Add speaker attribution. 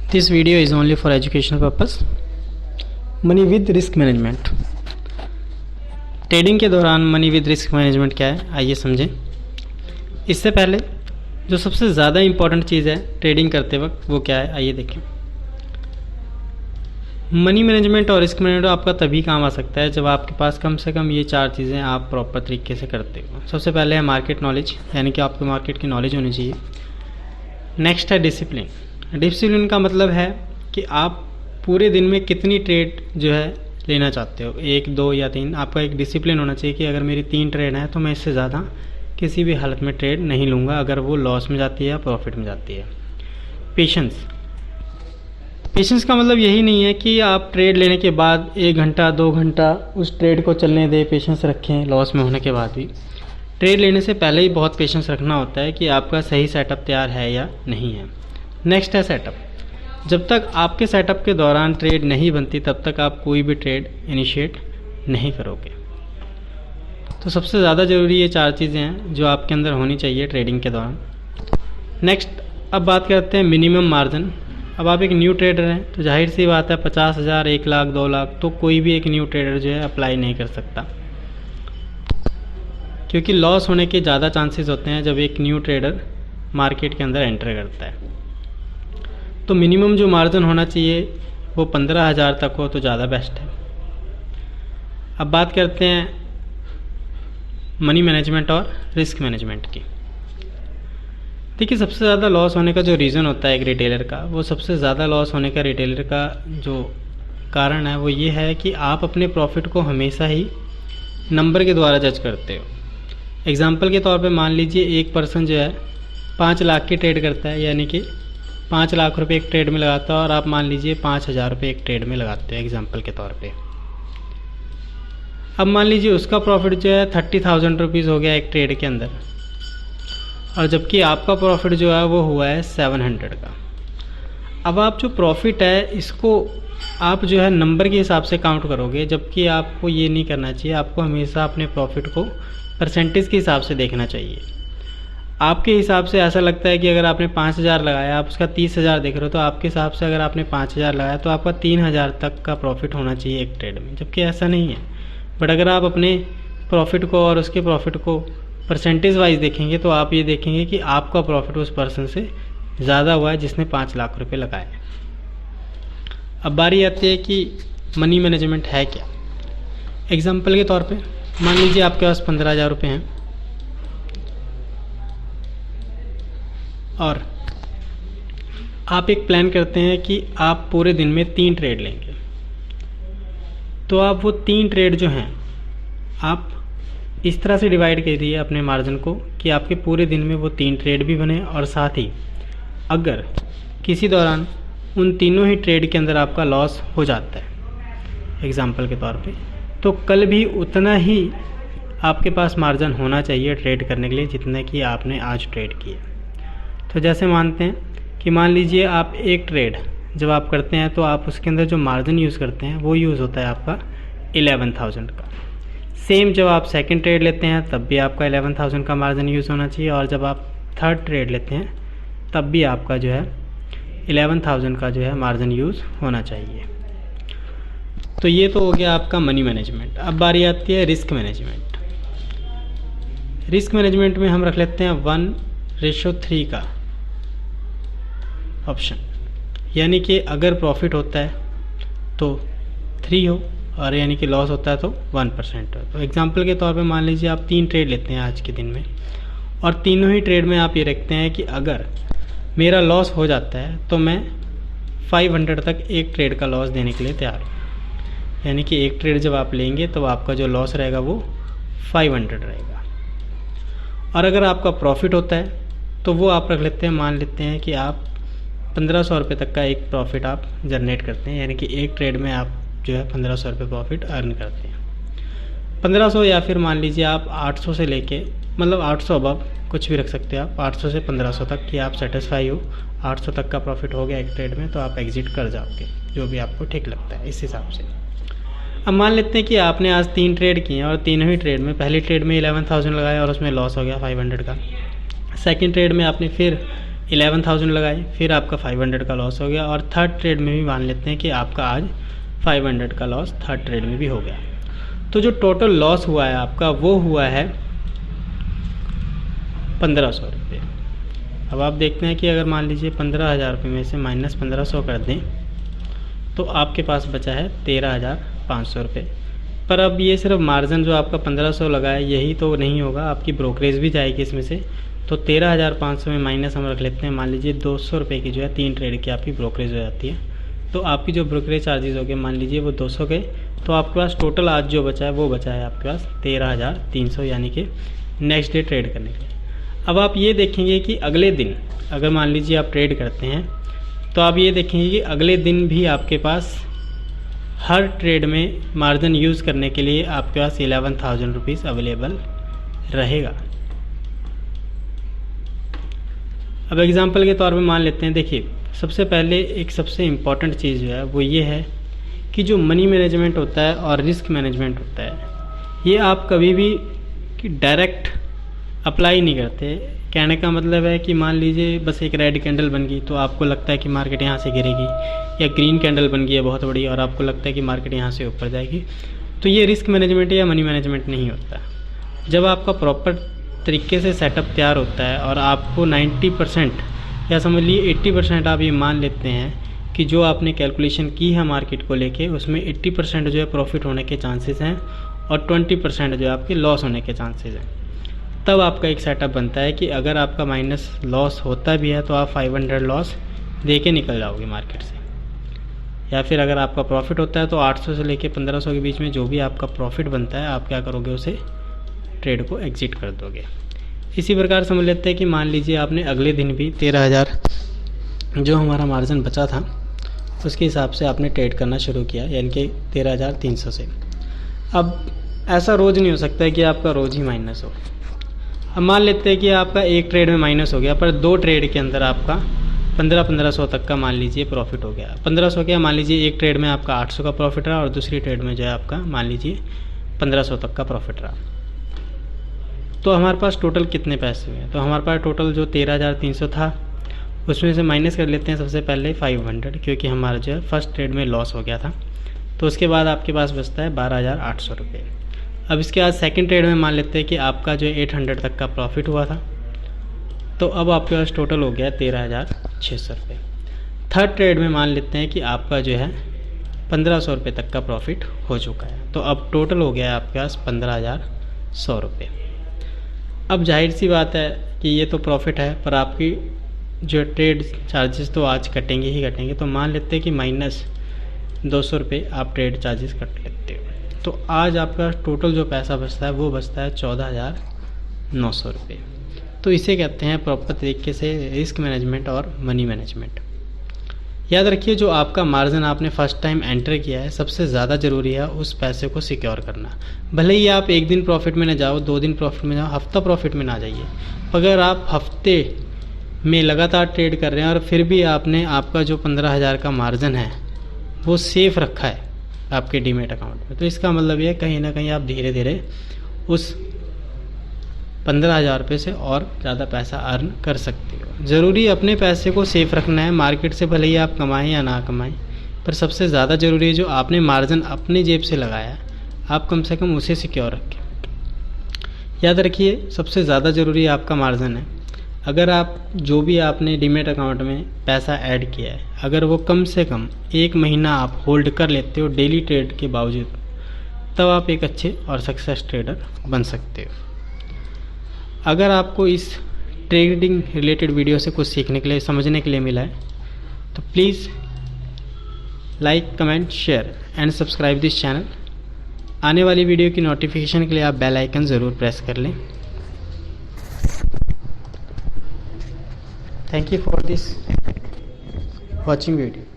Speaker 1: This video is only for educational purpose. Money with risk management. Trading के दौरान money with risk management क्या है, आइए समझें। इससे पहले जो सबसे ज़्यादा इम्पॉर्टेंट चीज़ है ट्रेडिंग करते वक्त वो क्या है, आइए देखें। मनी मैनेजमेंट और रिस्क मैनेजमेंट आपका तभी काम आ सकता है जब आपके पास कम से कम ये 4 चीज़ें आप प्रॉपर तरीके से करते हो। सबसे पहले है मार्केट नॉलेज, यानी कि आपको मार्केट की नॉलेज होनी चाहिए। नेक्स्ट है डिसिप्लिन। डिसिप्लिन का मतलब है कि आप पूरे दिन में कितनी ट्रेड जो है लेना चाहते हो, 1, 2 या 3। आपका एक डिसिप्लिन होना चाहिए कि अगर मेरी 3 ट्रेड है तो मैं इससे ज़्यादा किसी भी हालत में ट्रेड नहीं लूँगा, अगर वो लॉस में जाती है या प्रॉफिट में जाती है। पेशेंस। पेशेंस का मतलब यही नहीं है कि आप ट्रेड लेने के बाद 1 घंटा 2 घंटा उस ट्रेड को चलने दें, पेशेंस रखें लॉस में होने के बाद भी। ट्रेड लेने से पहले ही बहुत पेशेंस रखना होता है कि आपका सही सेटअप तैयार है या नहीं है। नेक्स्ट है सेटअप। जब तक आपके सेटअप के दौरान ट्रेड नहीं बनती तब तक आप कोई भी ट्रेड इनिशिएट नहीं करोगे। तो सबसे ज़्यादा ज़रूरी ये 4 चीज़ें हैं जो आपके अंदर होनी चाहिए ट्रेडिंग के दौरान। नेक्स्ट, अब बात करते हैं मिनिमम मार्जिन। अब आप एक न्यू ट्रेडर हैं तो जाहिर सी बात है 50,000, 1 लाख, 2 लाख तो कोई भी एक न्यू ट्रेडर जो है अप्लाई नहीं कर सकता, क्योंकि लॉस होने के ज़्यादा चांसेस होते हैं जब एक न्यू ट्रेडर मार्केट के अंदर एंटर करता है। तो मिनिमम जो मार्जिन होना चाहिए वो 15,000 तक हो तो ज़्यादा बेस्ट है। अब बात करते हैं मनी मैनेजमेंट और रिस्क मैनेजमेंट की। देखिए, सबसे ज़्यादा लॉस होने का जो रीज़न होता है एक रिटेलर का, वो सबसे ज़्यादा लॉस होने का रिटेलर का जो कारण है वो ये है कि आप अपने प्रॉफिट को हमेशा ही नंबर के द्वारा जज करते हो। एग्जाम्पल के तौर पे मान लीजिए एक पर्सन जो है 5 लाख की ट्रेड करता है, यानी कि 5 लाख रुपए एक ट्रेड में लगाता है, और आप मान लीजिए 5,000 रुपये एक ट्रेड में लगाते हो एग्जाम्पल के तौर पे। अब मान लीजिए उसका प्रॉफिट जो है 30,000 रुपीज़ हो गया एक ट्रेड के अंदर, और जबकि आपका प्रॉफिट जो है वो हुआ है 700 का। अब आप जो प्रॉफिट है इसको आप जो है नंबर के हिसाब से काउंट करोगे, जबकि आपको ये नहीं करना चाहिए। आपको हमेशा अपने प्रॉफिट को परसेंटेज के हिसाब से देखना चाहिए। आपके हिसाब से ऐसा लगता है कि अगर आपने 5,000 लगाया, आप उसका 30,000 देख रहे हो, तो आपके हिसाब से अगर आपने 5,000 लगाया तो आपका 3,000 तक का प्रॉफिट होना चाहिए एक ट्रेड में, जबकि ऐसा नहीं है। बट अगर आप अपने प्रॉफिट को और उसके प्रॉफिट को परसेंटेज वाइज देखेंगे तो आप ये देखेंगे कि आपका प्रॉफिट उस पर्सन से ज़्यादा हुआ है जिसने 5 लाख रुपये लगाए। अब बारी आती है कि मनी मैनेजमेंट है क्या। एग्जाम्पल के तौर पे मान लीजिए आपके पास 15,000 रुपये हैं और आप एक प्लान करते हैं कि आप पूरे दिन में 3 ट्रेड लेंगे। तो आप वो 3 ट्रेड जो हैं आप इस तरह से डिवाइड कर दिए अपने मार्जिन को कि आपके पूरे दिन में वो 3 ट्रेड भी बने, और साथ ही अगर किसी दौरान उन तीनों ही ट्रेड के अंदर आपका लॉस हो जाता है एग्जाम्पल के तौर पे, तो कल भी उतना ही आपके पास मार्जिन होना चाहिए ट्रेड करने के लिए जितने कि आपने आज ट्रेड किया। तो जैसे मानते हैं कि मान लीजिए आप एक ट्रेड जब आप करते हैं तो आप उसके अंदर जो मार्जिन यूज़ करते हैं वो यूज़ होता है आपका 11,000 का। सेम जब आप सेकंड ट्रेड लेते हैं तब भी आपका 11,000 का मार्जिन यूज़ होना चाहिए, और जब आप थर्ड ट्रेड लेते हैं तब भी आपका जो है 11,000 का जो है मार्जिन यूज़ होना चाहिए। तो ये तो हो गया आपका मनी मैनेजमेंट। अब बारी आती है रिस्क मैनेजमेंट। रिस्क मैनेजमेंट में हम रख लेते हैं 1:3 का ऑप्शन, यानी कि अगर प्रॉफिट होता है तो 3 हो, और यानी कि लॉस होता है तो 1% हो। तो एग्जांपल के तौर पे मान लीजिए आप 3 ट्रेड लेते हैं आज के दिन में, और तीनों ही ट्रेड में आप ये रखते हैं कि अगर मेरा लॉस हो जाता है तो मैं 500 तक एक ट्रेड का लॉस देने के लिए तैयार हूँ। यानी कि एक ट्रेड जब आप लेंगे तो आपका जो लॉस रहेगा वो 500 रहेगा, और अगर आपका प्रॉफिट होता है तो वो आप रख लेते हैं, मान लेते हैं कि आप 1,500 रुपये तक का एक प्रॉफिट आप जनरेट करते हैं, यानी कि एक ट्रेड में आप जो है 1,500 रुपये प्रॉफिट अर्न करते हैं। 1,500 या फिर मान लीजिए आप 800 से लेके, मतलब 800 अबव कुछ भी रख सकते हैं आप, 800 से 1,500 तक कि आप सेटिस्फाई हो। 800 तक का प्रॉफिट हो गया एक ट्रेड में तो आप एग्जिट कर जाओगे, जो भी आपको ठीक लगता है इस हिसाब से। अब मान लेते हैं कि आपने आज 3 ट्रेड किए और तीनों ही ट्रेड में, पहली ट्रेड में 11,000 लगाया और उसमें लॉस हो गया 500 का। सेकंड ट्रेड में आपने फिर 11,000 लगाए, फिर आपका 500 का लॉस हो गया, और थर्ड ट्रेड में भी मान लेते हैं कि आपका आज 500 का लॉस थर्ड ट्रेड में भी हो गया। तो जो टोटल लॉस हुआ है आपका वो हुआ है 1500 रुपये। अब आप देखते हैं कि अगर मान लीजिए 15,000 रुपये में से माइनस 1500 कर दें तो आपके पास बचा है 13,500 रुपये। पर अब ये सिर्फ मार्जिन जो आपका 1500 लगा है यही तो नहीं होगा, आपकी ब्रोकरेज भी जाएगी इसमें से। तो 13,500 में माइनस हम रख लेते हैं, मान लीजिए 200 रुपये की जो है 3 ट्रेड की आपकी ब्रोकरेज हो जाती है। तो आपकी जो ब्रोकरेज चार्जेस हो गए मान लीजिए वो 200 गए, तो आपके पास टोटल आज जो बचा है वो बचा है आपके पास 13,300, यानी कि नेक्स्ट डे ट्रेड करने के लिए। अब आप ये देखेंगे कि अगले दिन अगर मान लीजिए आप ट्रेड करते हैं तो आप ये देखेंगे कि अगले दिन भी आपके पास हर ट्रेड में मार्जिन यूज़ करने के लिए आपके पास 11,000 रुपीज़ अवेलेबल रहेगा। अब एग्जांपल के तौर पे मान लेते हैं, देखिए सबसे पहले एक सबसे इम्पॉर्टेंट चीज़ जो है वो ये है कि जो मनी मैनेजमेंट होता है और रिस्क मैनेजमेंट होता है ये आप कभी भी डायरेक्ट अप्लाई नहीं करते। कहने का मतलब है कि मान लीजिए बस एक रेड कैंडल बन गई तो आपको लगता है कि मार्केट यहाँ से गिरेगी, या ग्रीन कैंडल बन गई है बहुत बड़ी और आपको लगता है कि मार्केट यहाँ से ऊपर जाएगी, तो ये रिस्क मैनेजमेंट या मनी मैनेजमेंट नहीं होता। जब आपका प्रॉपर तरीके से सेटअप तैयार होता है और आपको 90% या समझ लीजिए 80% आप ये मान लेते हैं कि जो आपने कैलकुलेशन की है मार्केट को लेके उसमें 80% जो है प्रॉफिट होने के चांसेस हैं और 20% जो है आपके लॉस होने के चांसेस हैं, तब आपका एक सेटअप बनता है कि अगर आपका माइनस लॉस होता भी है तो आप 500 लॉस दे के निकल जाओगे मार्केट से, या फिर अगर आपका प्रॉफिट होता है तो 800 से लेके 1500 के बीच में जो भी आपका प्रॉफिट बनता है आप क्या करोगे, उसे ट्रेड को एग्जिट कर दोगे। इसी प्रकार समझ लेते हैं कि मान लीजिए आपने अगले दिन भी 13,000 जो हमारा मार्जिन बचा था उसके हिसाब से आपने ट्रेड करना शुरू किया, यानी कि 13,300 से। अब ऐसा रोज़ नहीं हो सकता है कि आपका रोज़ ही माइनस हो। अब मान लेते हैं कि आपका एक ट्रेड में माइनस हो गया पर 2 ट्रेड के अंदर आपका 1500 तक का मान लीजिए प्रॉफिट हो गया। 1500 क्या, मान लीजिए एक ट्रेड में आपका 800 का प्रॉफिट रहा और दूसरी ट्रेड में जो है आपका मान लीजिए 1500 तक का प्रॉफिट रहा। तो हमारे पास टोटल कितने पैसे हुए? तो हमारे पास टोटल जो 13,300 था उसमें से माइनस कर लेते हैं सबसे पहले 500, क्योंकि हमारा जो है फर्स्ट ट्रेड में लॉस हो गया था। तो उसके बाद आपके पास बचता है 12,800 रुपये। अब इसके बाद सेकंड ट्रेड में मान लेते हैं कि आपका जो 800 तक का प्रॉफिट हुआ था, तो अब आपके पास टोटल हो गया 13,600 रुपये। थर्ड ट्रेड में मान लेते हैं कि आपका जो है 1,500 रुपये तक का प्रॉफिट हो चुका है, तो अब टोटल हो गया आपके पास 15,100 रुपये। अब जाहिर सी बात है कि ये तो प्रॉफिट है पर आपकी जो ट्रेड चार्जेस तो आज कटेंगे ही कटेंगे, तो मान लेते हैं कि माइनस 200 रुपये आप ट्रेड चार्जेस कट लेते हो। तो आज आपका टोटल जो पैसा बचता है वो बचता है 14,900 रुपये। तो इसे कहते हैं प्रॉपर तरीके से रिस्क मैनेजमेंट और मनी मैनेजमेंट। याद रखिए जो आपका मार्जिन आपने फर्स्ट टाइम एंटर किया है सबसे ज़्यादा ज़रूरी है उस पैसे को सिक्योर करना। भले ही आप एक दिन प्रॉफिट में ना जाओ, 2 दिन प्रॉफिट में जाओ, हफ्ता प्रॉफिट में ना जाइए, अगर आप हफ्ते में लगातार ट्रेड कर रहे हैं और फिर भी आपने आपका जो 15,000 का मार्जिन है वो सेफ़ रखा है आपके डीमेट अकाउंट में, तो इसका मतलब ये कहीं ना कहीं आप धीरे धीरे उस 15,000 रुपये से और ज़्यादा पैसा अर्न कर सकते हो। ज़रूरी अपने पैसे को सेफ़ रखना है, मार्केट से भले ही आप कमाएं या ना कमाएं, पर सबसे ज़्यादा ज़रूरी है जो आपने मार्जिन अपनी जेब से लगाया है आप कम से कम उसे सिक्योर रखें। याद रखिए सबसे ज़्यादा ज़रूरी आपका मार्जिन है। अगर आप जो भी आपने डीमेट अकाउंट में पैसा ऐड किया है अगर वो कम से कम 1 महीना आप होल्ड कर लेते हो डेली ट्रेड के बावजूद, तब आप एक अच्छे और सक्सेस ट्रेडर बन सकते हो। अगर आपको इस ट्रेडिंग रिलेटेड वीडियो से कुछ सीखने के लिए, समझने के लिए मिला है तो please like, comment, share and subscribe this channel. आने वाली वीडियो की नोटिफिकेशन के लिए आप बेल आइकन ज़रूर प्रेस कर लें। Thank you for this watching video.